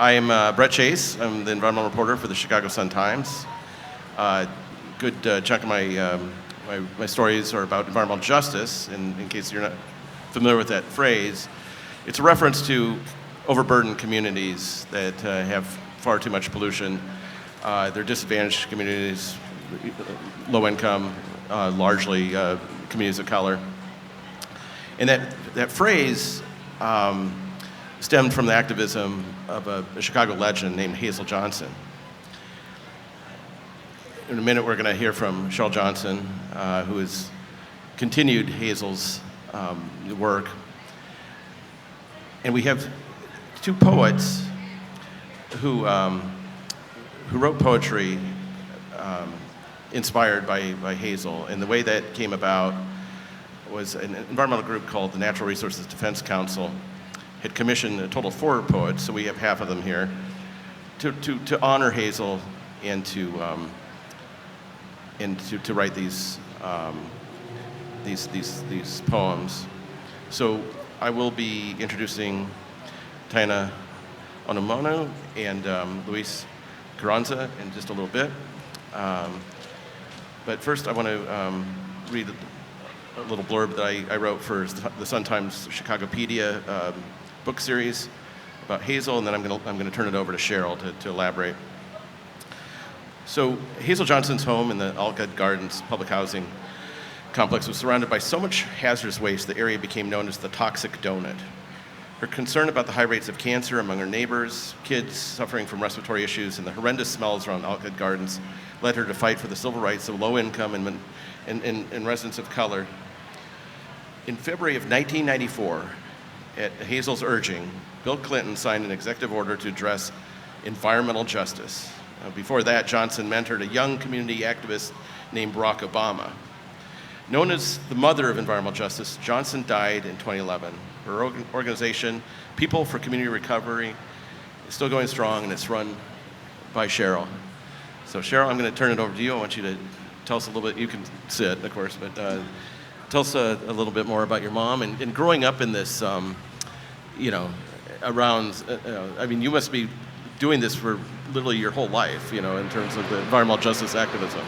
I'm Brett Chase. I'm the environmental reporter for the Chicago Sun-Times. Good chunk of my stories are about environmental justice, and in case you're not familiar with that phrase, it's a reference to overburdened communities that have far too much pollution. They're disadvantaged communities, low income, largely communities of color. And that phrase stemmed from the activism of a Chicago legend named Hazel Johnson. In a minute, we're going to hear from Cheryl Johnson, who has continued Hazel's work. And we have two poets who wrote poetry inspired by Hazel. And the way that came about was an environmental group called the Natural Resources Defense Council had commissioned a total of 4 poets, so we have half of them here, to honor Hazel and to write these poems. So I will be introducing Taina Onumonu and Luis Carranza in just a little bit. But first I want to read a little blurb that I wrote for the Sun-Times Chicagopedia book series about Hazel, and then I'm going to turn it over to Cheryl to elaborate. So Hazel Johnson's home in the Alcott Gardens public housing complex was surrounded by so much hazardous waste the area became known as the Toxic Donut. Her concern about the high rates of cancer among her neighbors, kids suffering from respiratory issues, and the horrendous smells around Alcott Gardens led her to fight for the civil rights of low-income and residents of color. In February of 1994, at Hazel's urging, Bill Clinton signed an executive order to address environmental justice. Before that, Johnson mentored a young community activist named Barack Obama. Known as the mother of environmental justice, Johnson died in 2011. Her organization, People for Community Recovery, is still going strong, and it's run by Cheryl. So Cheryl, I'm going to turn it over to you. I want you to tell us a little bit. You can sit, of course, but tell us a little bit more about your mom and growing up in this, around, I mean, you must be doing this for literally your whole life, in terms of the environmental justice activism.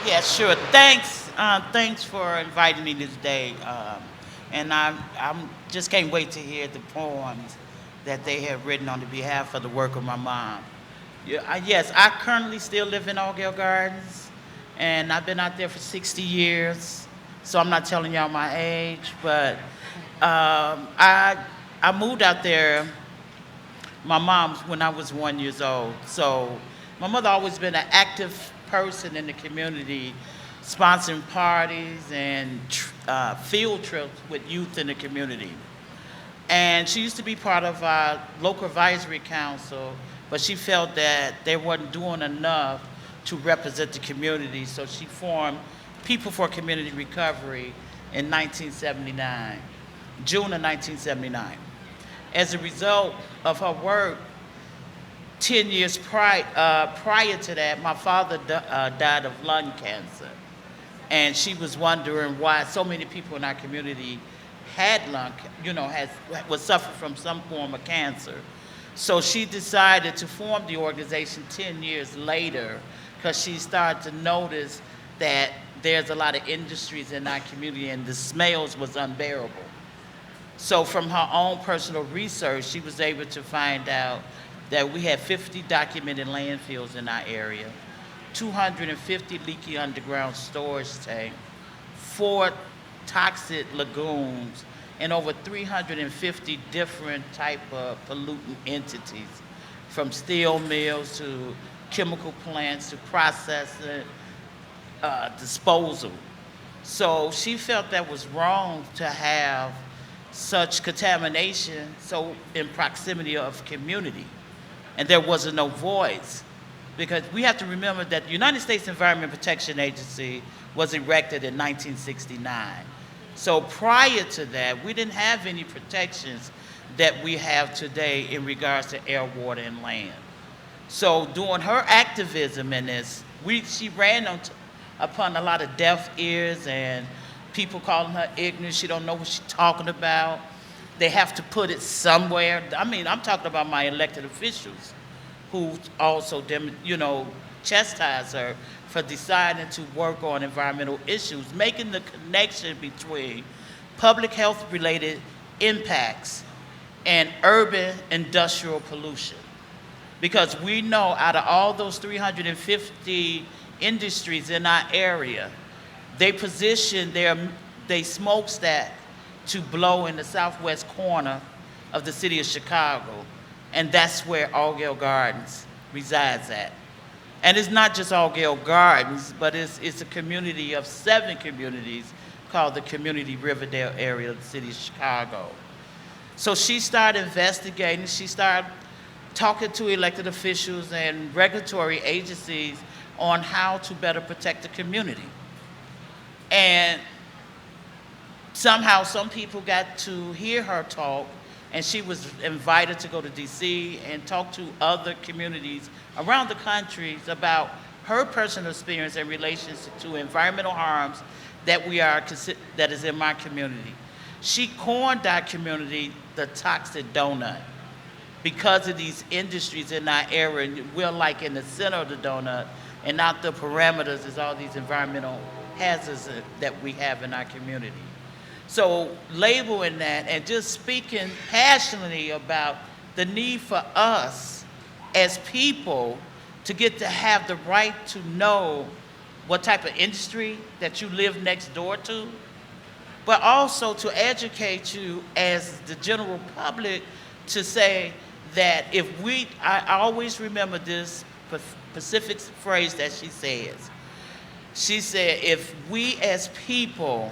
Yeah, sure. Thanks for inviting me this day. And I'm just can't wait to hear the poems that they have written on the behalf of the work of my mom. Yes, I currently still live in Alcott Gardens, and I've been out there for 60 years, so I'm not telling y'all my age, but I moved out there, my mom, when I was 1 year old. So my mother always been an active person in the community, sponsoring parties and field trips with youth in the community. And she used to be part of our local advisory council, but she felt that they weren't doing enough to represent the community, so she formed People for Community Recovery in 1979, June of 1979. As a result of her work, 10 years prior to that, my father died of lung cancer. And she was wondering why so many people in our community had was suffering from some form of cancer. So she decided to form the organization 10 years later because she started to notice that there's a lot of industries in our community and the smells was unbearable. So from her own personal research, she was able to find out that we had 50 documented landfills in our area, 250 leaky underground storage tanks, 4 toxic lagoons, and over 350 different type of pollutant entities, from steel mills to chemical plants to processing, disposal. So she felt that was wrong to have such contamination so in proximity of community. And there wasn't no voice. Because we have to remember that the United States Environment Protection Agency was erected in 1969. So prior to that, we didn't have any protections that we have today in regards to air, water, and land. So during her activism in this, she ran upon a lot of deaf ears and people calling her ignorant. She don't know what she's talking about. they have to put it somewhere. I mean, I'm talking about my elected officials who also, chastise her for deciding to work on environmental issues, making the connection between public health related impacts and urban industrial pollution. Because we know out of all those 350 industries in our area, they position they smokestack to blow in the southwest corner of the city of Chicago, and that's where Allgale Gardens resides at. And it's not just Allgale Gardens, but it's a community of 7 communities called the Community Riverdale area of the city of Chicago. So she started investigating, she started talking to elected officials and regulatory agencies on how to better protect the community. And somehow some people got to hear her talk, and she was invited to go to DC and talk to other communities around the country about her personal experience in relation to environmental harms that is in my community. She coined our community the toxic donut because of these industries in our area. We're like in the center of the donut, and out the parameters is all these environmental hazards that we have in our community. So labeling that and just speaking passionately about the need for us as people to get to have the right to know what type of industry that you live next door to, but also to educate you as the general public to say that I always remember this specific phrase that she says. She said, if we as people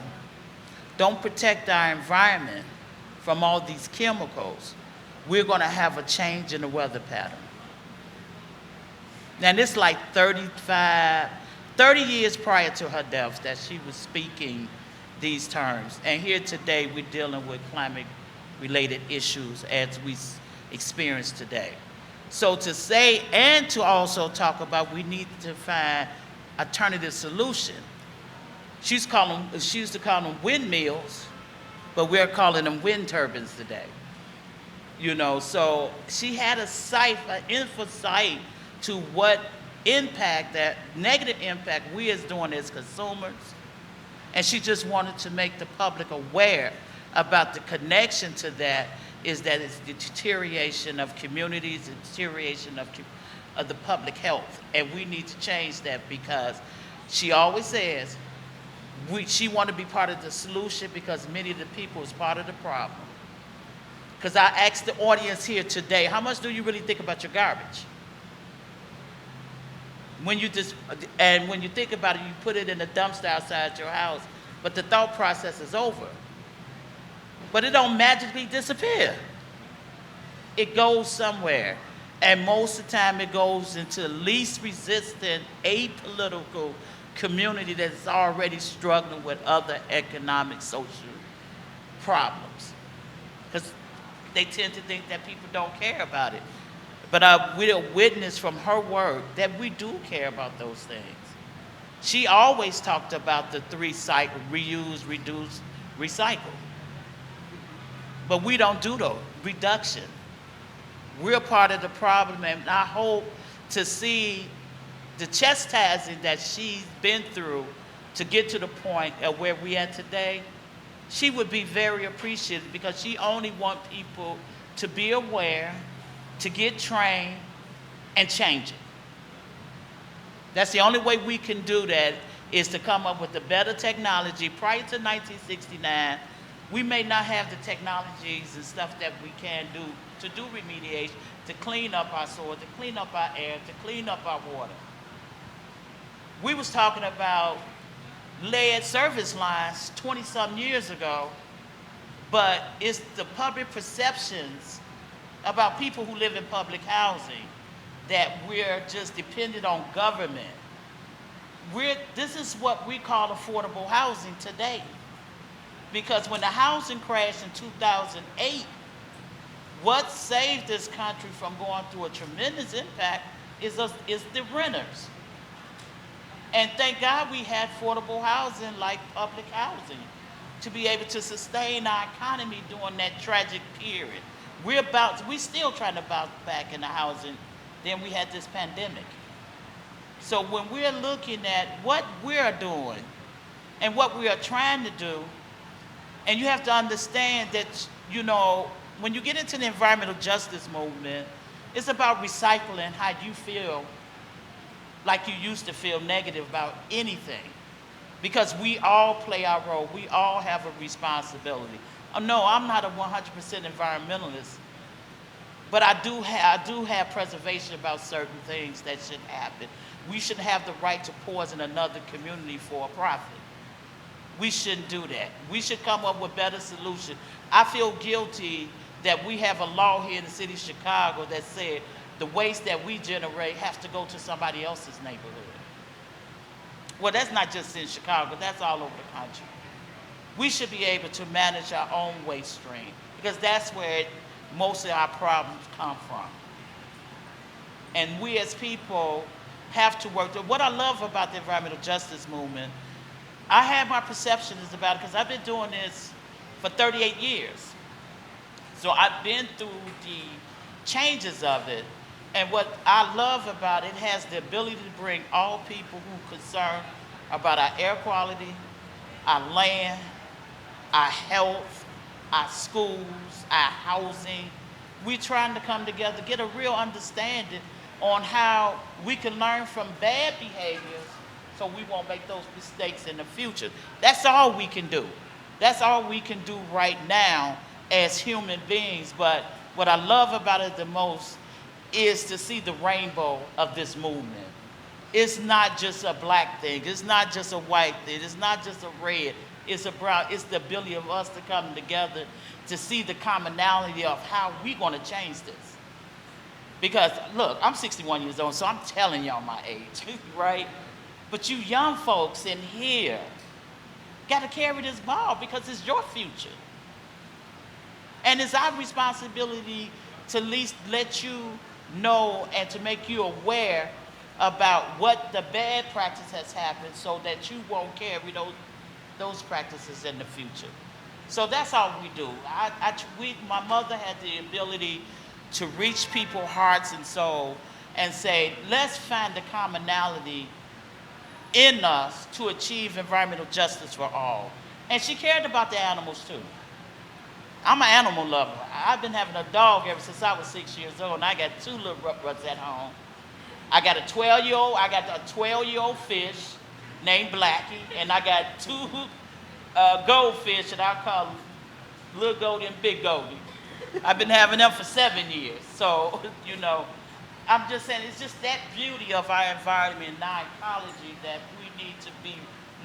don't protect our environment from all these chemicals, we're gonna have a change in the weather pattern. Now this like 30 years prior to her death that she was speaking these terms. And here today we're dealing with climate related issues as we experience today. So to say, and to also talk about, we need to find alternative solution. She used to call them windmills, but we're calling them wind turbines today. So she had an insight to what impact, that negative impact we is doing as consumers, and she just wanted to make the public aware about the connection to that is that it's the deterioration of communities, the deterioration of the public health, and we need to change that because she always says she want to be part of the solution because many of the people is part of the problem. Because I asked the audience here today, how much do you really think about your garbage? When you think about it, you put it in a dumpster outside your house, but the thought process is over. But it don't magically disappear. It goes somewhere. And most of the time it goes into the least resistant, apolitical community that's already struggling with other economic, social problems. Because they tend to think that people don't care about it. But we're a witness from her work that we do care about those things. She always talked about the 3 cycle: reuse, reduce, recycle. But we don't do the reduction. We're part of the problem, and I hope to see the chastising that she's been through to get to the point of where we are today. She would be very appreciative because she only wants people to be aware, to get trained, and change it. That's the only way we can do that, is to come up with a better technology. Prior to 1969, we may not have the technologies and stuff that we can do to do remediation, to clean up our soil, to clean up our air, to clean up our water. We was talking about lead service lines 20-some years ago, but it's the public perceptions about people who live in public housing that we're just dependent on government. This is what we call affordable housing today. Because when the housing crashed in 2008, what saved this country from going through a tremendous impact is the renters. And thank God we had affordable housing like public housing to be able to sustain our economy during that tragic period. We still trying to bounce back in the housing. Then we had this pandemic. So when we're looking at what we're doing and what we are trying to do, and you have to understand that, you know, when you get into the environmental justice movement, it's about recycling how you feel like you used to feel negative about anything. Because we all play our role. We all have a responsibility. No, I'm not a 100% environmentalist, but I do have preservation about certain things that should happen. We shouldn't have the right to poison another community for a profit. We shouldn't do that. We should come up with better solutions. I feel guilty that we have a law here in the city of Chicago that said the waste that we generate has to go to somebody else's neighborhood. Well, that's not just in Chicago, that's all over the country. We should be able to manage our own waste stream because that's where most of our problems come from. And we as people have to work. What I love about the environmental justice movement, I have my perceptions about it because I've been doing this for 38 years. So I've been through the changes of it. And what I love about it has the ability to bring all people who are concerned about our air quality, our land, our health, our schools, our housing. We're trying to come together, get a real understanding on how we can learn from bad behaviors so we won't make those mistakes in the future. That's all we can do. That's all we can do right now as human beings. But what I love about it the most is to see the rainbow of this movement. It's not just a black thing. It's not just a white thing. It's not just a red. It's a brown. It's the ability of us to come together to see the commonality of how we're going to change this. Because, look, I'm 61 years old, so I'm telling y'all my age, right? But you young folks in here got to carry this ball because it's your future. And it's our responsibility to at least let you know and to make you aware about what the bad practice has happened so that you won't carry those practices in the future. So that's all we do. My mother had the ability to reach people's hearts and soul and say, let's find the commonality in us to achieve environmental justice for all. And she cared about the animals too. I'm an animal lover. I've been having a dog ever since I was 6 years old, and I got 2 little ruts at home. I got a 12-year-old fish named Blackie, and I got 2 goldfish that I call Little Goldie and Big Goldie. I've been having them for 7 years. So, you know, I'm just saying it's just that beauty of our environment and our ecology that we need to be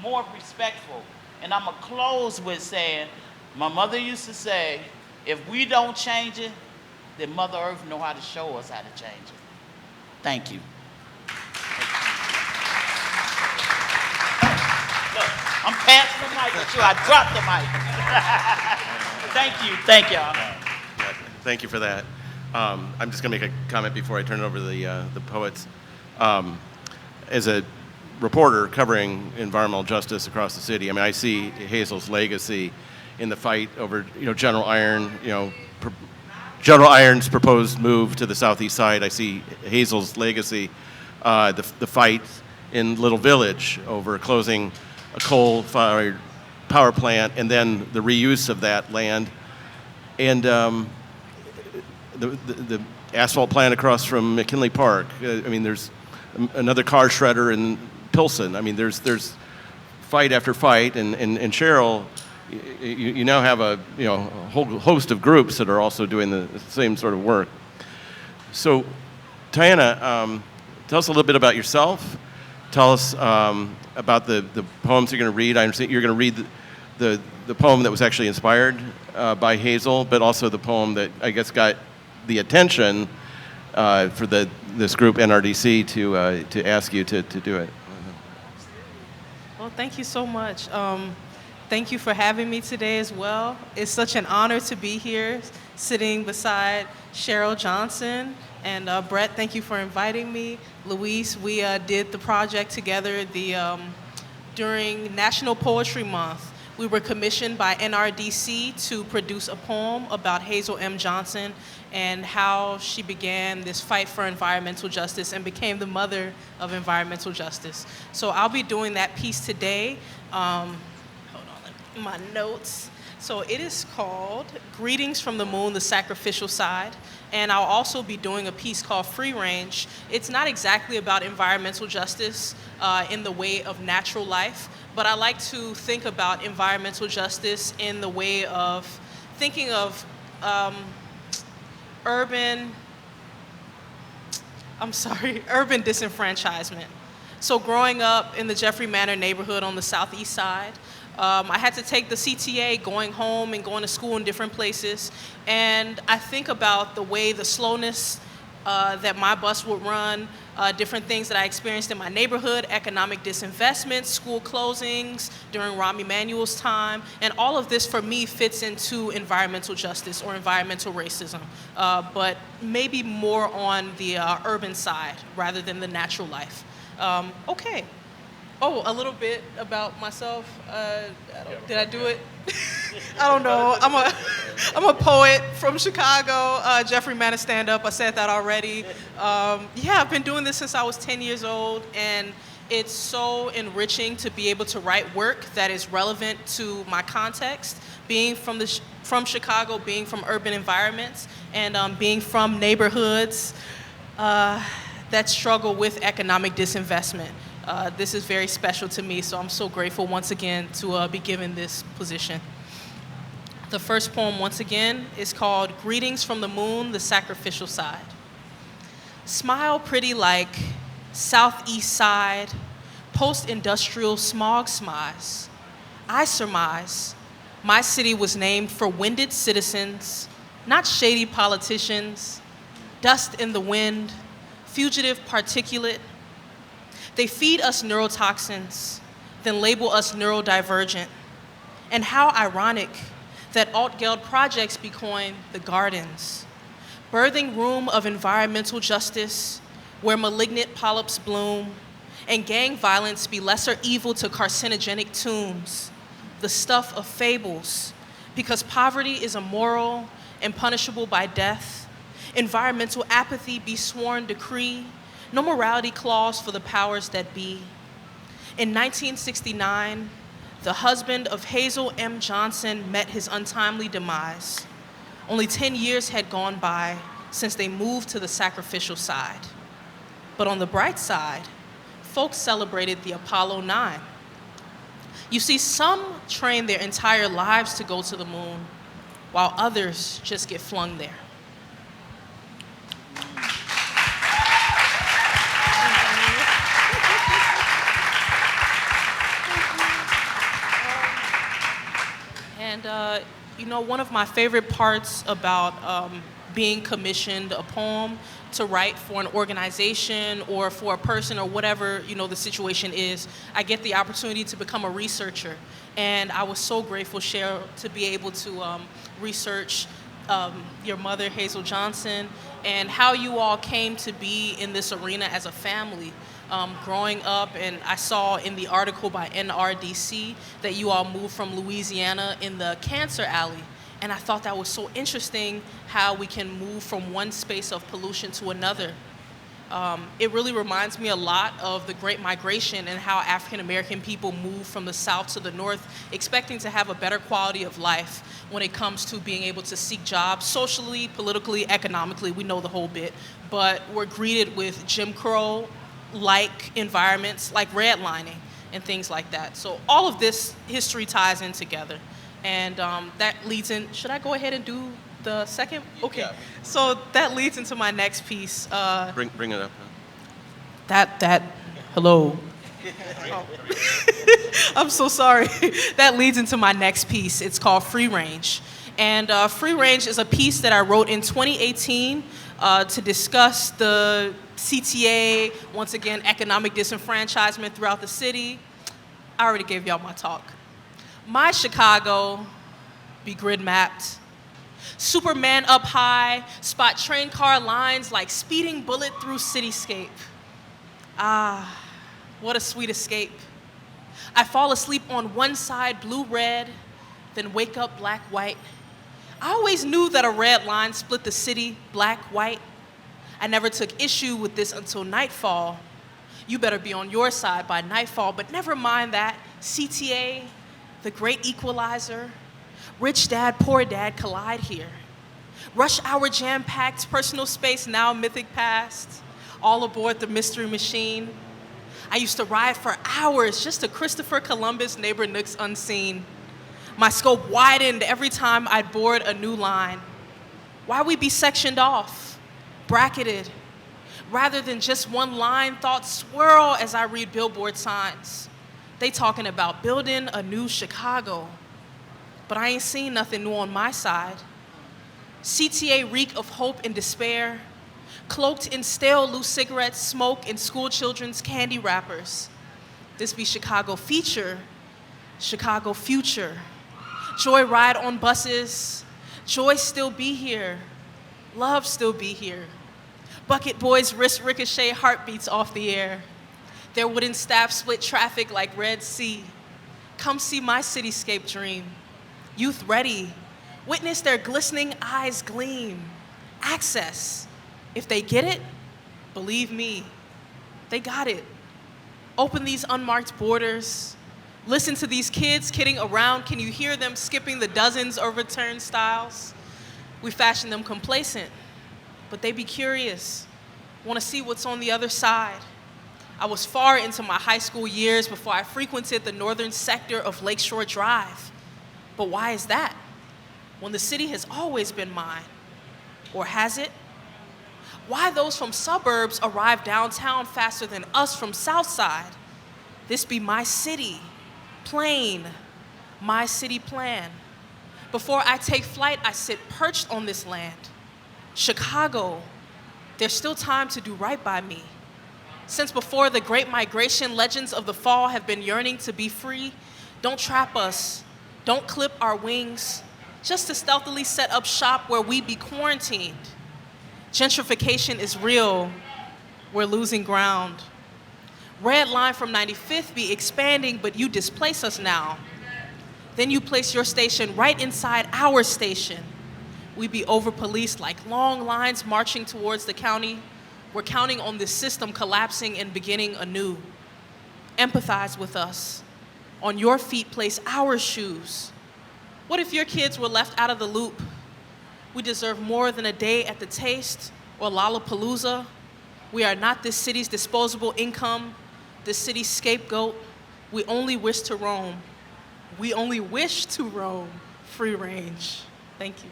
more respectful. And I'm going to close with saying, my mother used to say, if we don't change it, then Mother Earth know how to show us how to change it. Thank you. Look, I'm passing the mic at you. I dropped the mic. Thank y'all. Thank you for that. I'm just going to make a comment before I turn it over to the poets. As a reporter covering environmental justice across the city, I mean, I see Hazel's legacy in the fight over, General Iron, General Iron's proposed move to the southeast side. I see Hazel's legacy, the fight in Little Village over closing a coal-fired power plant and then the reuse of that land. And the asphalt plant across from McKinley Park. I mean, there's another car shredder in Pilsen. I mean, there's fight after fight, and Cheryl, you now have a whole host of groups that are also doing the same sort of work. So, Taina, tell us a little bit about yourself. Tell us about the poems you're going to read. I understand you're going to read the poem that was actually inspired by Hazel, but also the poem that I guess got the attention for this group NRDC to ask you to do it. Well, thank you so much. Thank you for having me today as well. It's such an honor to be here, sitting beside Cheryl Johnson. And Brett, thank you for inviting me. Luis, we did the project together during National Poetry Month. we were commissioned by NRDC to produce a poem about Hazel M. Johnson and how she began this fight for environmental justice and became the mother of environmental justice. So I'll be doing that piece today. Hold on, my notes. So it is called Greetings from the Moon, the Sacrificial Side. And I'll also be doing a piece called Free Range. It's not exactly about environmental justice in the way of natural life, but I like to think about environmental justice in the way of thinking of urban disenfranchisement. So growing up in the Jeffrey Manor neighborhood on the southeast side, I had to take the CTA going home and going to school in different places. And I think about the way the slowness that my bus would run, different things that I experienced in my neighborhood, economic disinvestment, school closings during Rahm Emanuel's time. And all of this for me fits into environmental justice or environmental racism, but maybe more on the urban side rather than the natural life. Okay. Oh, a little bit about myself. Did I do it? I don't know. I'm a poet from Chicago, Jeffrey Manor stand-up. I said that already. Yeah, I've been doing this since I was 10 years old, and it's so enriching to be able to write work that is relevant to my context, being from Chicago, being from urban environments, and being from neighborhoods that struggle with economic disinvestment. This is very special to me, so I'm so grateful once again to be given this position. The first poem, once again, is called Greetings from the Moon, the Sacrificial Side. Smile pretty like southeast side, post-industrial smog smize. I surmise my city was named for winded citizens, not shady politicians, dust in the wind, fugitive particulate. They feed us neurotoxins, then label us neurodivergent. And how ironic that alt-geld projects be coined the gardens, birthing room of environmental justice, where malignant polyps bloom, and gang violence be lesser evil to carcinogenic tombs, the stuff of fables, because poverty is immoral and punishable by death, environmental apathy be sworn decree, no morality clause for the powers that be. In 1969, the husband of Hazel M. Johnson met his untimely demise. Only 10 years had gone by since they moved to the sacrificial side. But on the bright side, folks celebrated the Apollo 9. You see, some train their entire lives to go to the moon, while others just get flung there. And you know, one of my favorite parts about being commissioned a poem to write for an organization or for a person or whatever, you know, the situation is, I get the opportunity to become a researcher. And I was so grateful, Cheryl, to be able to research your mother, Hazel Johnson, and how you all came to be in this arena as a family. Growing up, and I saw in the article by NRDC that you all moved from Louisiana in the Cancer Alley. And I thought that was so interesting how we can move from one space of pollution to another. It really reminds me a lot of the Great Migration and how African American people moved from the South to the North, expecting to have a better quality of life when it comes to being able to seek jobs socially, politically, economically. We know the whole bit, but we're greeted with Jim Crow-like environments like redlining and things like that. So all of this history ties in together. And that leads in, should I go ahead and do the second? Okay, yeah. So that leads into my next piece. Bring it up. Hello. Oh. I'm so sorry. That leads into my next piece. It's called Free Range. And Free Range is a piece that I wrote in 2018 to discuss the CTA, once again, economic disenfranchisement throughout the city. I already gave y'all my talk. My Chicago be grid mapped. Superman up high, spot train car lines like speeding bullet through cityscape. Ah, what a sweet escape. I fall asleep on one side, blue-red, then wake up black-white. I always knew that a red line split the city black-white. I never took issue with this until nightfall. You better be on your side by nightfall, but never mind that. CTA, the great equalizer, rich dad, poor dad collide here. Rush hour jam-packed, personal space now mythic past, all aboard the mystery machine. I used to ride for hours just to Christopher Columbus neighbor nooks unseen. My scope widened every time I'd board a new line. Why we be sectioned off, bracketed, rather than just one line? Thoughts swirl as I read billboard signs. They talking about building a new Chicago, but I ain't seen nothing new on my side. CTA reek of hope and despair, cloaked in stale loose cigarettes, smoke, and school children's candy wrappers. This be Chicago feature, Chicago future. Joy ride on buses, joy still be here, love still be here. Bucket boys wrist ricochet heartbeats off the air. Their wooden staff split traffic like Red Sea. Come see my cityscape dream. Youth ready, witness their glistening eyes gleam. Access. If they get it, believe me, they got it. Open these unmarked borders. Listen to these kids kidding around. Can you hear them skipping the dozens over turnstiles? We fashion them complacent, but they be curious, want to see what's on the other side. I was far into my high school years before I frequented the northern sector of Lakeshore Drive. But why is that? When the city has always been mine. Or has it? Why those from suburbs arrive downtown faster than us from Southside? This be my city, plain, my city plan. Before I take flight, I sit perched on this land. Chicago, there's still time to do right by me. Since before the Great Migration, legends of the fall have been yearning to be free. Don't trap us, don't clip our wings, just to stealthily set up shop where we be quarantined. Gentrification is real, we're losing ground. Red line from 95th be expanding, but you displace us now. Then you place your station right inside our station. We be over-policed like long lines marching towards the county. We're counting on this system collapsing and beginning anew. Empathize with us. On your feet, place our shoes. What if your kids were left out of the loop? We deserve more than a day at the Taste or Lollapalooza. We are not this city's disposable income, this city's scapegoat. We only wish to roam. We only wish to roam free range. Thank you.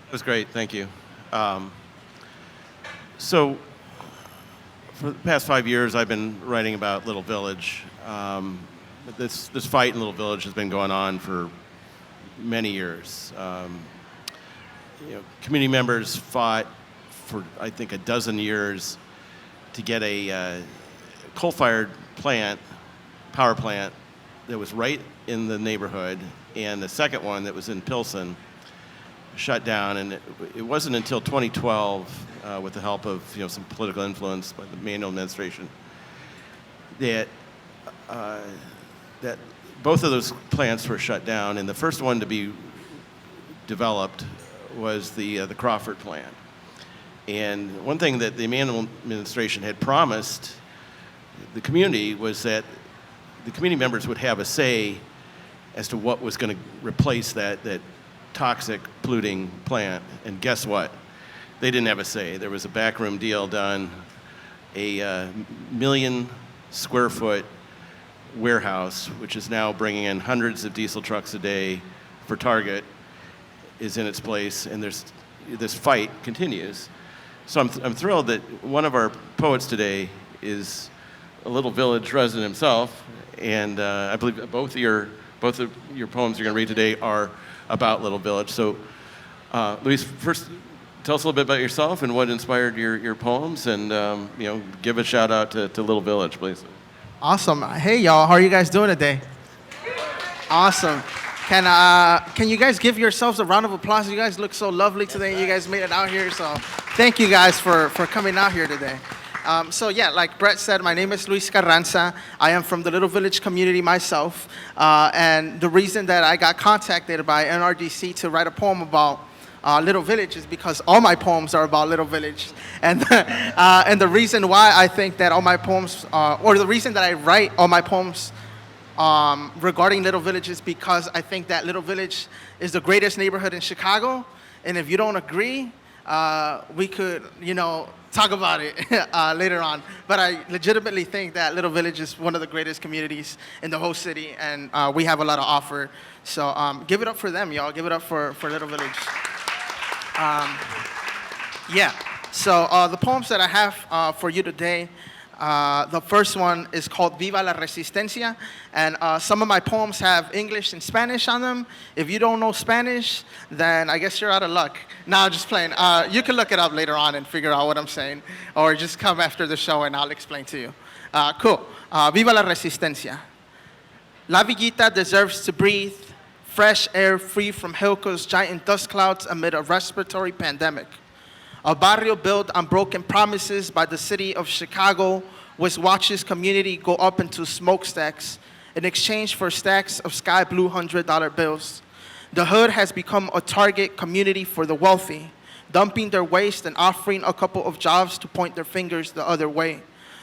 It was great, thank you. So, for the past 5 years, I've been writing about Little Village. This fight in Little Village has been going on for many years. Community members fought for, I think, a dozen years to get a coal-fired power plant that was right in the neighborhood, and the second one that was in Pilsen shut down. And it wasn't until 2012, with the help of some political influence by the Manuel administration, that both of those plants were shut down. And the first one to be developed was the Crawford plant. And one thing that the Manuel administration had promised the community was that the community members would have a say as to what was going to replace that toxic, polluting plant. And guess what? They didn't have a say. There was a backroom deal done. A million square foot warehouse, which is now bringing in hundreds of diesel trucks a day for Target, is in its place, and this fight continues. So I'm thrilled that one of our poets today is a Little Village resident himself, and I believe both of your poems you're going to read today are about Little Village. So, Luis, first, tell us a little bit about yourself and what inspired your poems, and give a shout out to Little Village, please. Awesome. Hey, y'all. How are you guys doing today? Awesome. Can you guys give yourselves a round of applause? You guys look so lovely today. You guys made it out here, so thank you guys for coming out here today. So yeah, like Brett said, my name is Luis Carranza. I am from the Little Village community myself, and the reason that I got contacted by NRDC to write a poem about Little Village is because all my poems are about Little Village, and the reason why I think that all my poems, or the reason that I write all my poems regarding Little Village is because I think that Little Village is the greatest neighborhood in Chicago, and if you don't agree, we could, talk about it later on. But I legitimately think that Little Village is one of the greatest communities in the whole city, and we have a lot to offer. So give it up for them, y'all. Give it up for Little Village. Yeah. So the poems that I have for you today, the first one is called Viva la Resistencia, and some of my poems have English and Spanish on them. If you don't know Spanish, then I guess you're out of luck. No, I'm just playing. You can look it up later on and figure out what I'm saying, or just come after the show and I'll explain to you. Cool. Viva la Resistencia. La Villita deserves to breathe fresh air free from Hilco's giant dust clouds amid a respiratory pandemic. A barrio built on broken promises by the city of Chicago, which watches community go up into smokestacks in exchange for stacks of sky blue $100 bills. The hood has become a target community for the wealthy, dumping their waste and offering a couple of jobs to point their fingers the other way.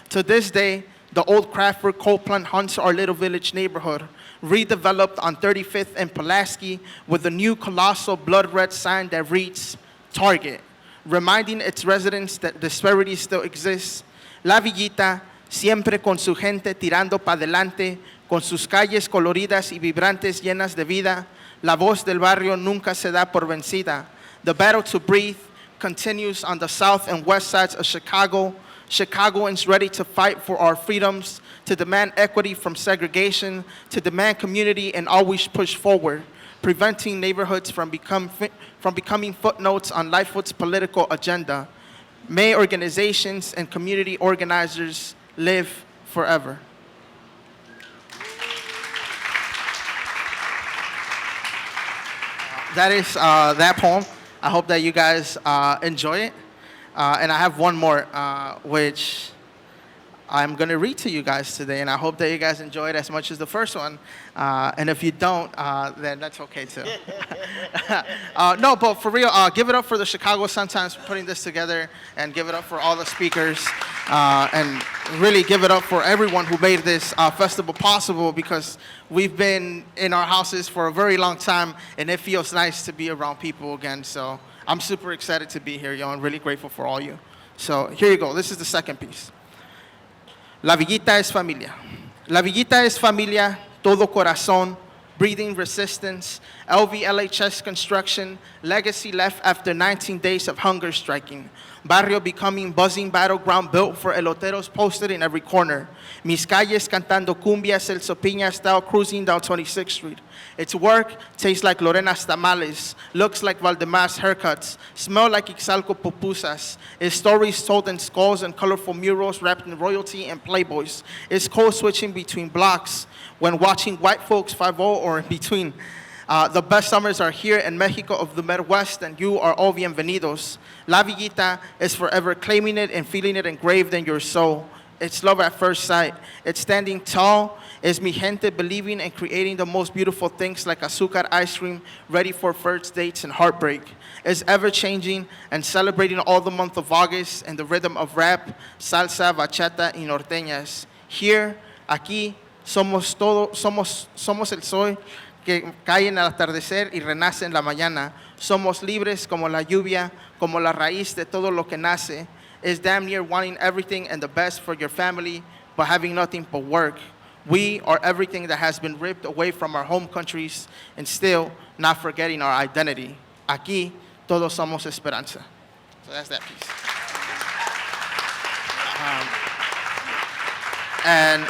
To this day, the old Crawford coal plant haunts our Little Village neighborhood, redeveloped on 35th and Pulaski with a new colossal blood red sign that reads, Target, reminding its residents that disparity still exists. La Villita, siempre con su gente tirando pa' adelante, con sus calles coloridas y vibrantes llenas de vida, la voz del barrio nunca se da por vencida. The battle to breathe continues on the south and west sides of Chicago. Chicagoans ready to fight for our freedoms, to demand equity from segregation, to demand community and always push forward, preventing neighborhoods from becoming footnotes on Lightfoot's political agenda. May organizations and community organizers live forever. That is that poem. I hope that you guys enjoy it. And I have one more, which I'm going to read to you guys today, and I hope that you guys enjoy it as much as the first one. And if you don't, then that's okay too. No, but for real, give it up for the Chicago Sun-Times for putting this together, and give it up for all the speakers, and really give it up for everyone who made this festival possible, because we've been in our houses for a very long time, and it feels nice to be around people again. So I'm super excited to be here, y'all. I'm really grateful for all you. So here you go. This is the second piece. La Villita es familia. La Villita es familia, todo corazón, breathing resistance, LVLHS construction, legacy left after 19 days of hunger striking. Barrio becoming buzzing battleground built for eloteros posted in every corner. Mis calles cantando cumbias, El Sopiña style cruising down 26th Street. Its work tastes like Lorena's tamales, looks like Valdemar's haircuts, smell like Ixalco pupusas. Its stories told in skulls and colorful murals wrapped in royalty and playboys. Its code switching between blocks when watching white folks 5-0 or in between. The best summers are here in Mexico of the Midwest, and you are all bienvenidos. La Villita is forever claiming it and feeling it engraved in your soul. It's love at first sight. It's standing tall. It's mi gente believing and creating the most beautiful things like azúcar ice cream, ready for first dates and heartbreak. It's ever-changing and celebrating all the month of August in the rhythm of rap, salsa, bachata, y norteñas. Here, aquí, somos el sol que cae en el atardecer y renace en la mañana. Somos libres como la lluvia, como la raíz de todo lo que nace. It's damn near wanting everything and the best for your family, but having nothing but work. We are everything that has been ripped away from our home countries and still not forgetting our identity. Aquí, todos somos esperanza. So that's that piece. And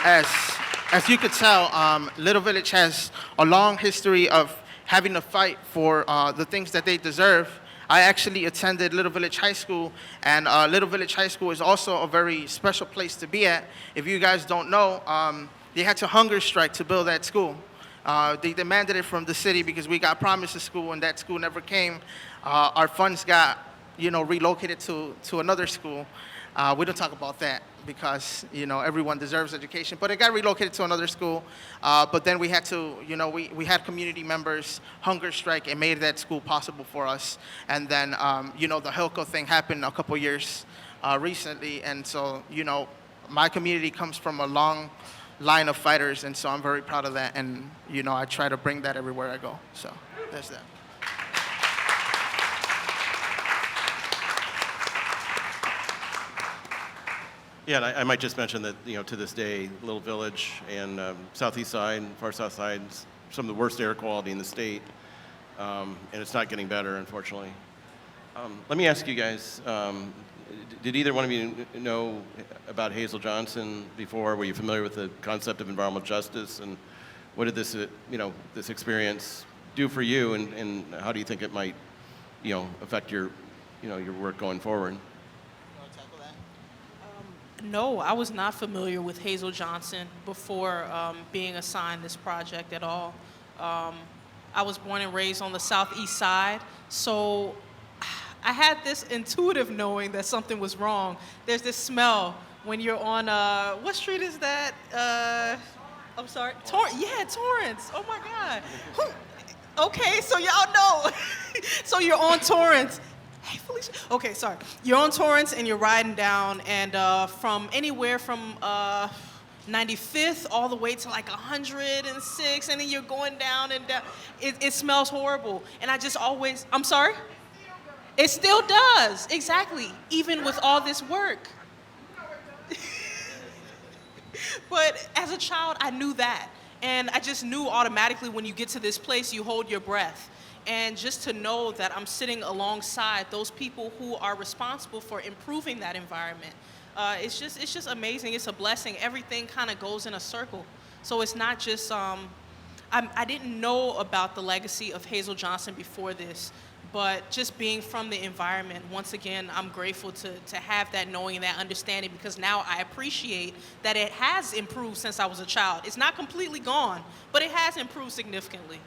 as you could tell, Little Village has a long history of having to fight for the things that they deserve. I actually attended Little Village High School, and Little Village High School is also a very special place to be at. If you guys don't know, they had to hunger strike to build that school. They demanded it from the city because we got promised a school and that school never came. Our funds got, relocated to another school. We don't talk about that because, everyone deserves education. But it got relocated to another school. But then we had to, we had community members hunger strike and made that school possible for us. And then, the Hilco thing happened a couple years recently. And so, my community comes from a long line of fighters. And so I'm very proud of that. And, I try to bring that everywhere I go. So that's that. Yeah, and I might just mention that, to this day, Little Village and Southeast Side, Far South Side, some of the worst air quality in the state, and it's not getting better, unfortunately. Let me ask you guys, did either one of you know about Hazel Johnson before? Were you familiar with the concept of environmental justice, and what did this, this experience do for you, and how do you think it might, affect your, your work going forward? No, I was not familiar with Hazel Johnson before being assigned this project at all. I was born and raised on the Southeast Side, so I had this intuitive knowing that something was wrong. There's this smell when you're on, what street is that? I'm sorry, Torrance. Oh my God. Okay, so y'all know. So you're on Torrance. Hey, Felicia. Okay, sorry. You're on Torrance and you're riding down, and from anywhere from 95th all the way to like 106, and then you're going down and down. It smells horrible. And I just always, I'm sorry? It still does, exactly, even with all this work. But as a child, I knew that. And I just knew automatically when you get to this place, you hold your breath. And just to know that I'm sitting alongside those people who are responsible for improving that environment, it's just amazing. It's a blessing. Everything kind of goes in a circle. So it's not just, I didn't know about the legacy of Hazel Johnson before this, but just being from the environment, once again, I'm grateful to have that knowing and that understanding, because now I appreciate that it has improved since I was a child. It's not completely gone, but it has improved significantly.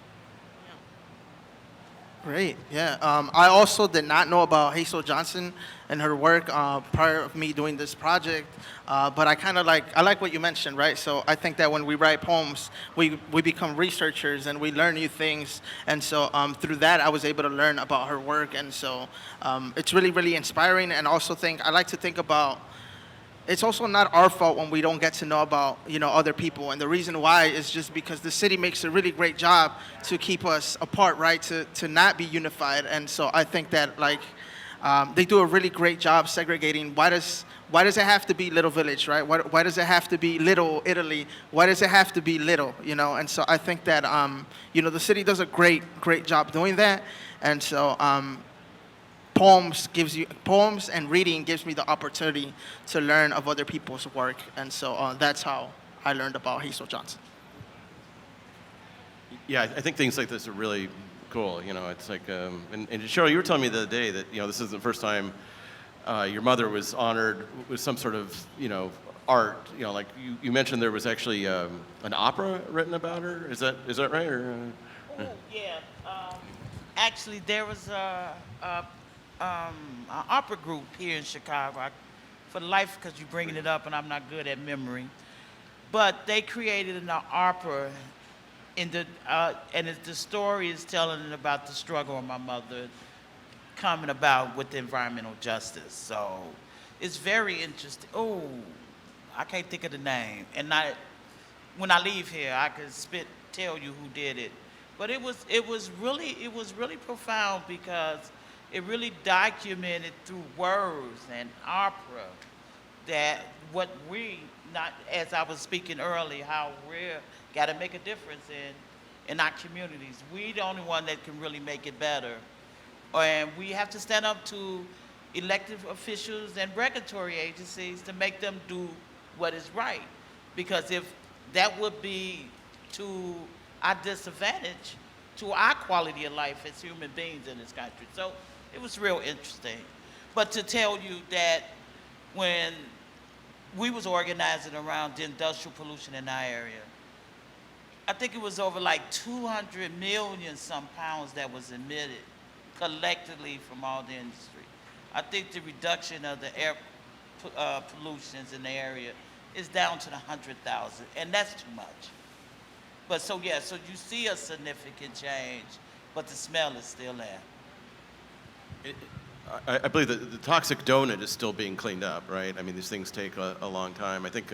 Great, yeah. I also did not know about Hazel Johnson and her work prior of me doing this project, but I like what you mentioned, right? So I think that when we write poems, we become researchers and we learn new things, and so through that I was able to learn about her work, and so it's really, really inspiring. And also I like to think about, it's also not our fault when we don't get to know about, other people. And the reason why is just because the city makes a really great job to keep us apart, right? To not be unified. And so I think that they do a really great job segregating. Why does it have to be Little Village, right? Why does it have to be Little Italy? Why does it have to be little, And so I think that, the city does a great job doing that. And so, poems and reading gives me the opportunity to learn of other people's work, and so that's how I learned about Hazel Johnson. Yeah, I think things like this are really cool. It's like, and Cheryl, you were telling me the other day that this is the first time your mother was honored with some sort of art. Like you mentioned, there was actually an opera written about her. Is that right? Or Oh yeah. Actually, there was an opera group here in Chicago. For the life, because you're bringing it up and I'm not good at memory. But they created an opera, and the story is telling about the struggle of my mother coming about with environmental justice. So it's very interesting. Oh, I can't think of the name. And when I leave here, I could tell you who did it. But it was really profound, because it really documented through words and opera that what as I was speaking earlier, how we're got to make a difference in our communities. We the only one that can really make it better. And we have to stand up to elected officials and regulatory agencies to make them do what is right. Because if that would be to our disadvantage to our quality of life as human beings in this country. So it was real interesting. But to tell you that when we was organizing around the industrial pollution in our area, I think it was over like 200 million some pounds that was emitted collectively from all the industry. I think the reduction of the air pollutions in the area is down to the 100,000, and that's too much. But so yeah, so you see a significant change, but the smell is still there. I believe that the toxic donut is still being cleaned up, right? I mean, these things take a long time. I think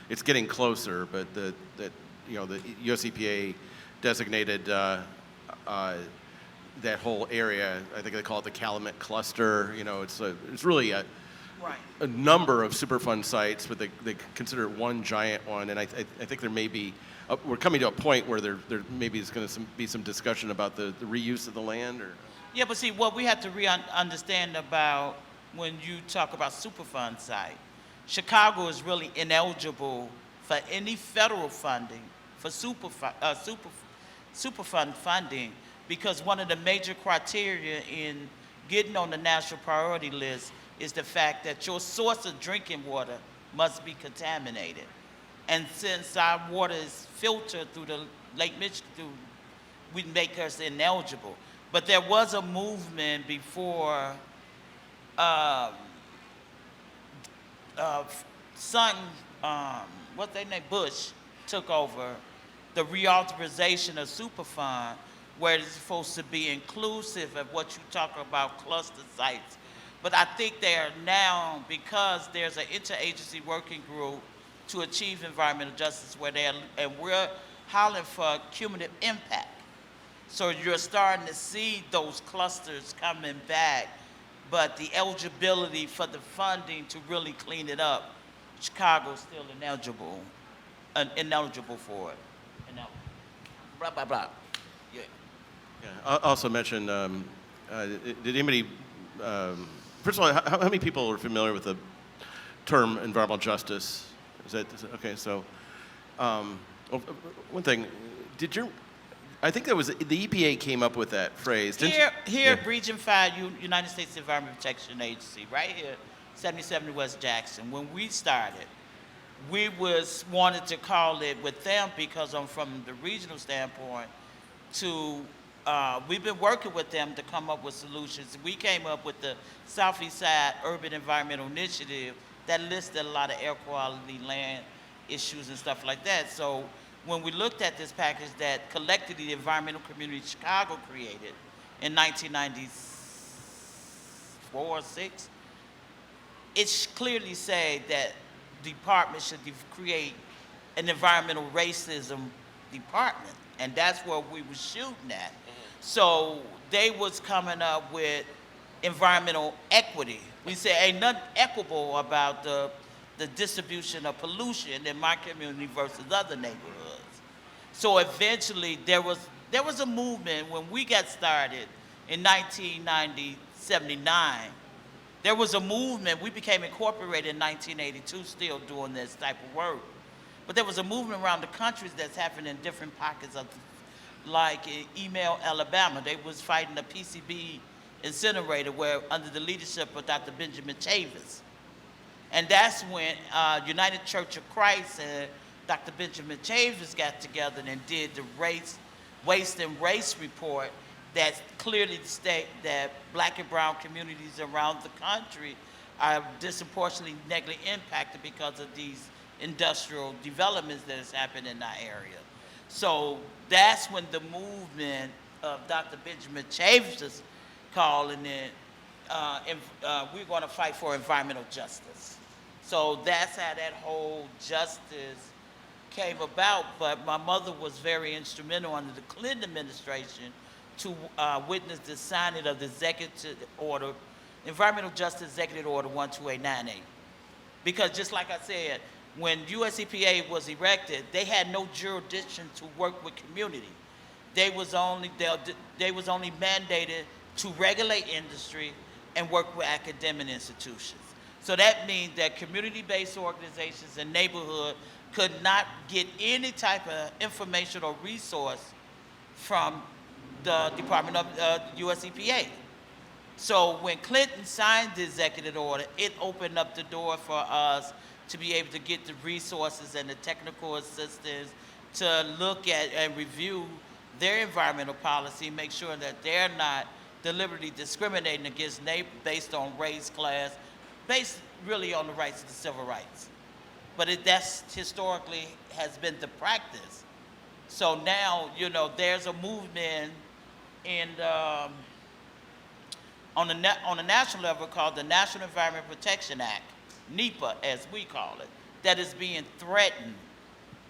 it's getting closer, but the US EPA designated that whole area. I think they call it the Calumet Cluster. You know, it's really a number of Superfund sites, but they consider it one giant one. And I think there may be we're coming to a point where there maybe is going to be some discussion about the reuse of the land, or. Yeah, but see, what we have to understand about when you talk about Superfund site, Chicago is really ineligible for any federal funding for Superfund funding, because one of the major criteria in getting on the national priority list is the fact that your source of drinking water must be contaminated. And since our water is filtered through the Lake Michigan, we make us ineligible. But there was a movement before what's their name, Bush took over, the reauthorization of Superfund, where it's supposed to be inclusive of what you talk about, cluster sites. But I think they are now, because there's an interagency working group to achieve environmental justice, and we're hollering for cumulative impact. So you're starting to see those clusters coming back, but the eligibility for the funding to really clean it up, Chicago's still ineligible for it. Blah, blah, blah. Yeah. Yeah. I'll also mention, did anybody, first of all, how many people are familiar with the term environmental justice? Is that okay? So, one thing, I think that was the EPA came up with that phrase. Here at Region 5, United States Environmental Protection Agency, right here, 7070 West Jackson. When we started, we wanted to call it with them because from the regional standpoint, we've been working with them to come up with solutions. We came up with the Southeast Side Urban Environmental Initiative that listed a lot of air quality, land issues, and stuff like that. So when we looked at this package that collectively the environmental community Chicago created in 1994 or 6, it clearly said that department should create an environmental racism department, and that's where we were shooting at. So they was coming up with environmental equity. We said ain't nothing equitable about the distribution of pollution in my community versus other neighborhoods. So eventually there was a movement when we got started in 1979. There was a movement. We became incorporated in 1982, still doing this type of work. But there was a movement around the country that's happened in different pockets of, like in Email, Alabama. They was fighting a PCB incinerator where under the leadership of Dr. Benjamin Chavis. And that's when United Church of Christ and Dr. Benjamin Chavis got together and did the waste and race report that clearly state that black and brown communities around the country are disproportionately negatively impacted because of these industrial developments that has happened in our area. So that's when the movement of Dr. Benjamin Chavis is calling it, we're going to fight for environmental justice. So that's how that whole justice came about. But my mother was very instrumental under the Clinton administration to witness the signing of the executive order, Environmental Justice Executive Order 12898. Because just like I said, when US EPA was erected, they had no jurisdiction to work with community. They was only mandated to regulate industry and work with academic institutions. So that means that community-based organizations and neighborhood could not get any type of information or resource from the Department of US EPA. So when Clinton signed the executive order, it opened up the door for us to be able to get the resources and the technical assistance to look at and review their environmental policy, make sure that they're not deliberately discriminating against neighbors based on race, class, based really on the rights of the civil rights. But that's historically has been the practice. So now, you know, there's a movement in on the national level called the National Environment Protection Act, NEPA as we call it, that is being threatened.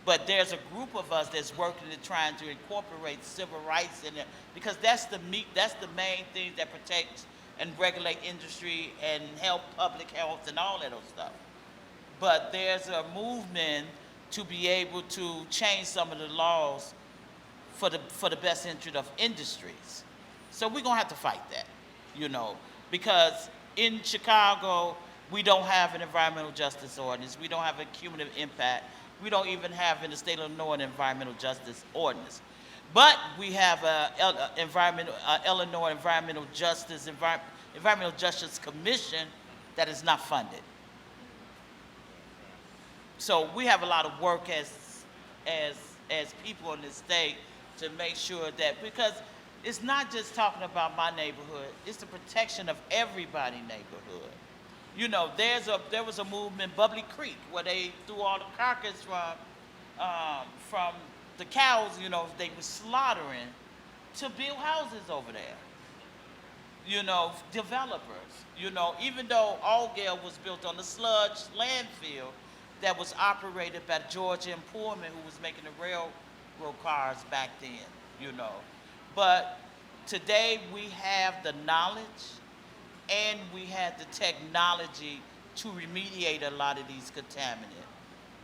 But there's a group of us that's working to trying to incorporate civil rights in it, because that's the main thing that protects and regulate industry and help public health and all that other stuff. But there's a movement to be able to change some of the laws for the best interest of industries. So we're gonna have to fight that, you know, because in Chicago, we don't have an environmental justice ordinance. We don't have a cumulative impact. We don't even have in the state of Illinois an environmental justice ordinance. But we have Illinois Environmental Justice Commission that is not funded. So we have a lot of work as people in this state to make sure that, because it's not just talking about my neighborhood, it's the protection of everybody's neighborhood. You know, there was a movement, Bubbly Creek, where they threw all the carcass from the cows, you know, they were slaughtering to build houses over there. You know, developers, you know, even though Allgale was built on the sludge landfill that was operated by Georgia and Pullman, who was making the railroad cars back then, you know. But today we have the knowledge and we have the technology to remediate a lot of these contaminants.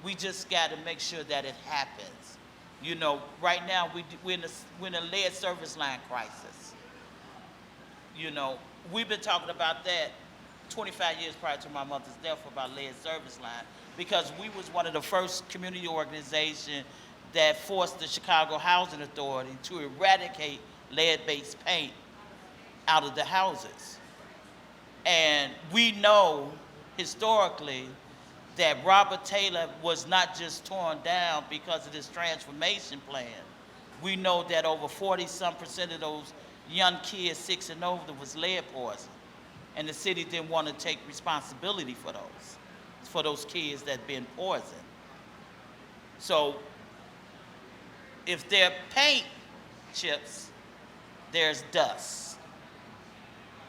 We just got to make sure that it happens. You know, right now we're in a lead service line crisis. You know, we've been talking about that 25 years prior to my mother's death about lead service line, because we was one of the first community organizations that forced the Chicago Housing Authority to eradicate lead-based paint out of the houses. And we know historically that Robert Taylor was not just torn down because of this transformation plan. We know that over 40-some% of those young kids 6 and over was lead poison. And the city didn't want to take responsibility for those kids that had been poisoned. So if they're paint chips, there's dust.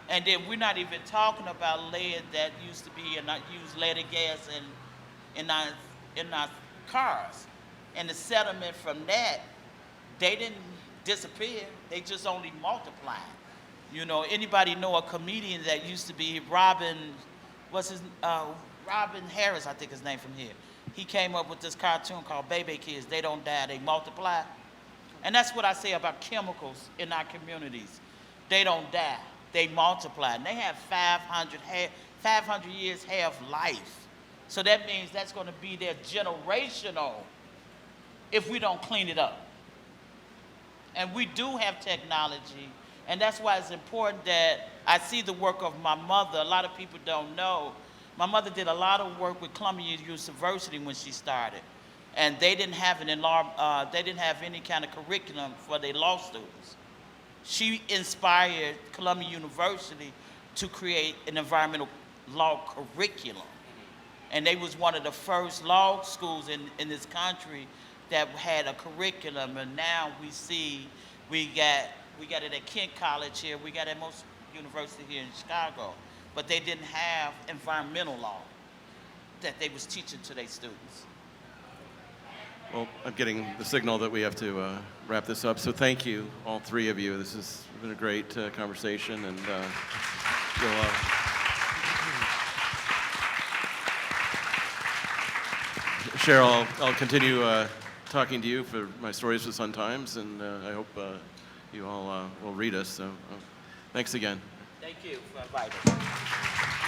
And then we're not even talking about lead that used to be, and not use leaded gas in our cars. And the sediment from that, they didn't disappear, they just only multiplied. You know, anybody know a comedian that used to be Robin Harris, I think his name from here. He came up with this cartoon called Baby Kids, They Don't Die, They Multiply. And that's what I say about chemicals in our communities. They don't die, they multiply. And they have 500 years half-life. So that means that's gonna be their generational if we don't clean it up. And we do have technology, and that's why it's important that I see the work of my mother. A lot of people don't know. My mother did a lot of work with Columbia University when she started, and they didn't have any kind of curriculum for their law students. She inspired Columbia University to create an environmental law curriculum, and they was one of the first law schools in this country that had a curriculum. And now we see we got it at Kent College here, we got it at most universities here in Chicago, but they didn't have environmental law that they was teaching to their students. Well, I'm getting the signal that we have to wrap this up. So thank you, all three of you. This has been a great conversation, and Cheryl, I'll continue talking to you for my Stories for Sun Times, and I hope you all will read us. So thanks again. Thank you for inviting me.